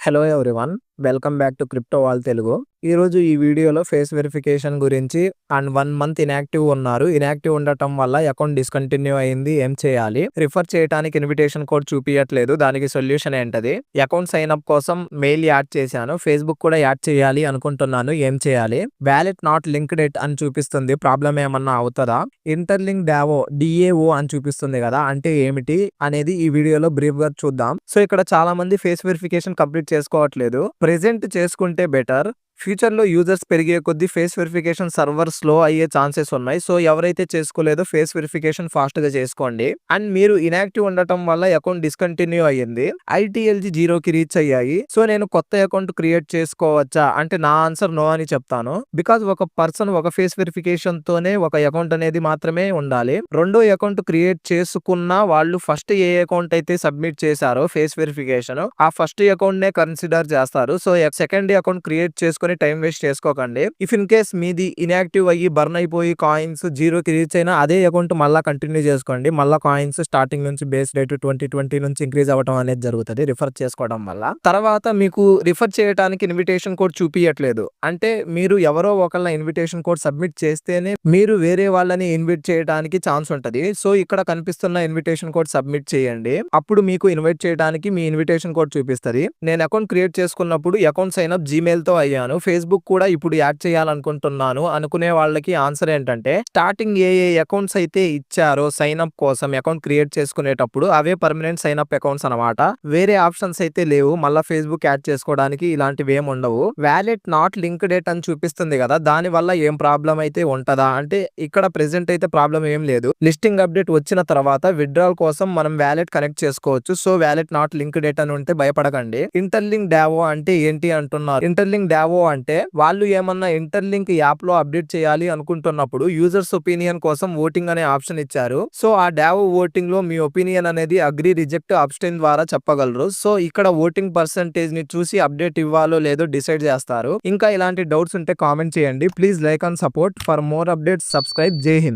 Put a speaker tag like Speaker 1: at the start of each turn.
Speaker 1: Hello everyone. Welcome back to crypto wall Telugu. ఈరోజు ఈ వీడియోలో ఫేస్ వెరిఫికేషన్ గురించి అండ్ 1 మంత్ ఇన్యాక్టివ్ ఉన్నారు. ఇన్యాక్టివ్ ఉండటం వల్ల అకౌంట్ డిస్కంటిన్యూ అయింది. ఏం చేయాలి? రిఫర్ చేయడానికి ఇన్విటేషన్ కోడ్ చూపియట్లేదు. దానికి సొల్యూషన్ ఏంటది? అకౌంట్ సైన్ అప్ కోసం మెయిల్ యాడ్ చేశాను. ఫేస్బుక్ కూడా యాడ్ చేయాలి అనుకుంటున్నాను. ఏం చేయాలి? వ్యాలెట్ నాట్ లింక్డ్ ఇట్ అని చూపిస్తుంది. ప్రాబ్లం ఏమన్నా అవుతుందా? ఇంటర్లింక్ డిఏఓ అని చూపిస్తుంది కదా, అంటే ఏమిటి అనేది ఈ వీడియోలో బ్రీఫ్ గా చూద్దాం. సో ఇక్కడ చాలా మంది ఫేస్ వెరిఫికేషన్ కంప్లీట్ చేసుకోవట్లేదు. ప్రెజెంట్ చేసుకుంటే బెటర్. ఫ్యూచర్ లో యూజర్స్ పెరిగే కొద్దీ ఫేస్ వెరిఫికేషన్ సర్వర్ స్లో అయ్యే ఛాన్సెస్ ఉన్నాయి. సో ఎవరైతే చేసుకోలేదో ఫేస్ వెరిఫికేషన్ ఫాస్ట్ గా చేసుకోండి. అండ్ మీరు ఇన్యాక్టివ్ ఉండటం వల్ల అకౌంట్ డిస్కంటిన్యూ అయ్యింది. ఐటీఎల్జీ 0కి రీచ్ అయ్యాయి. సో నేను కొత్త అకౌంట్ క్రియేట్ చేసుకోవచ్చా అంటే నా ఆన్సర్ నో అని చెప్తాను. బికాజ్ ఒక పర్సన్ ఒక ఫేస్ వెరిఫికేషన్ తోనే ఒక అకౌంట్ అనేది మాత్రమే ఉండాలి. రెండో అకౌంట్ క్రియేట్ చేసుకున్న వాళ్ళు ఫస్ట్ ఏ అకౌంట్ అయితే సబ్మిట్ చేశారో ఫేస్ వెరిఫికేషన్ ఆ ఫస్ట్ అకౌంట్ నే కన్సిడర్ చేస్తారు. సో సెకండ్ అకౌంట్ క్రియేట్ చేసుకుని టైం వేస్ట్ చేసుకోకండి. ఇఫ్ ఇన్ కేస్ మీది ఇన్యాక్టివ్ అయ్యి బర్న్ అయిపోయి కాయిన్స్ 0కి రీచ్ అయినా అదే అకౌంట్ మళ్ళా కంటిన్యూ చేసుకోండి. మళ్ళా కాయిన్స్ స్టార్టింగ్ నుంచి బేస్ రేట్ 2020 నుంచి ఇంక్రీజ్ అవ్వడం అనేది జరుగుతుంది రిఫర్ చేసుకోవడం వల్ల. తర్వాత మీకు రిఫర్ చేయడానికి ఇన్విటేషన్ కోడ్ చూపియట్లేదు. అంటే మీరు ఎవరో ఒకళ్ళ ఇన్విటేషన్ కోడ్ సబ్మిట్ చేస్తేనే మీరు వేరే వాళ్ళని ఇన్వైట్ చేయడానికి ఛాన్స్ ఉంటది. సో ఇక్కడ కనిపిస్తున్న ఇన్విటేషన్ కోడ్ సబ్మిట్ చేయండి. అప్పుడు మీకు ఇన్వైట్ చేయడానికి మీ ఇన్విటేషన్ కోడ్ చూపిస్తుంది. నేను అకౌంట్ క్రియేట్ చేసుకున్నప్పుడు అకౌంట్ సైన్ అప్ జీమెయిల్ తో అయ్యాను. ఫేస్బుక్ కూడా ఇప్పుడు యాడ్ చేయాలనుకుంటున్నాను అనుకునే వాళ్ళకి ఆన్సర్ ఏంటంటే, స్టార్టింగ్ ఏ అకౌంట్స్ అయితే ఇచ్చారో సైన్ అప్ కోసం అకౌంట్ క్రియేట్ చేసుకునేటప్పుడు అవే పర్మనెంట్ సైన్ అప్ అకౌంట్స్ అనమాట. వేరే ఆప్షన్స్ అయితే లేవు. మళ్ళీ ఫేస్బుక్ యాడ్ చేసుకోవడానికి ఇలాంటివి ఏమి ఉండవు. వ్యాలెట్ నాట్ లింక్డ్ ఇట్ అని చూపిస్తుంది కదా, దాని వల్ల ఏం ప్రాబ్లం అయితే ఉంటదా అంటే ఇక్కడ ప్రెసెంట్ అయితే ప్రాబ్లం ఏం లేదు. లిస్టింగ్ అప్డేట్ వచ్చిన తర్వాత విత్డ్రాల్ కోసం మనం వ్యాలెట్ కనెక్ట్ చేసుకోవచ్చు. So wallet not linked it అని ఉంటే భయపడకండి. ఇంటర్లింక్ డావో అంటే ఏంటి అంటున్నారు. ఇంటర్లింక్ డావో అంటే వాళ్ళు ఏమన్నా ఇంటర్లింక్ యాప్ లో అప్డేట్ చేయాలి అనుకుంటున్నప్పుడు యూజర్స్ ఒపీనియన్ కోసం ఓటింగ్ అనే ఆప్షన్ ఇచ్చారు. సో ఆ డావో ఓటింగ్ లో మీ ఒపీనియన్ అనేది అగ్రీ, రిజెక్ట్, అబ్స్టైన్ ద్వారా చెప్పగలరు. సో ఇక్కడ ఓటింగ్ పర్సంటేజ్ ని చూసి అప్డేట్ ఇవ్వాలో లేదో డిసైడ్ చేస్తారు. ఇంకా ఇలాంటి డౌట్స్ ఉంటే కామెంట్ చేయండి. Please like and support for more updates. Subscribe. జై హింద్.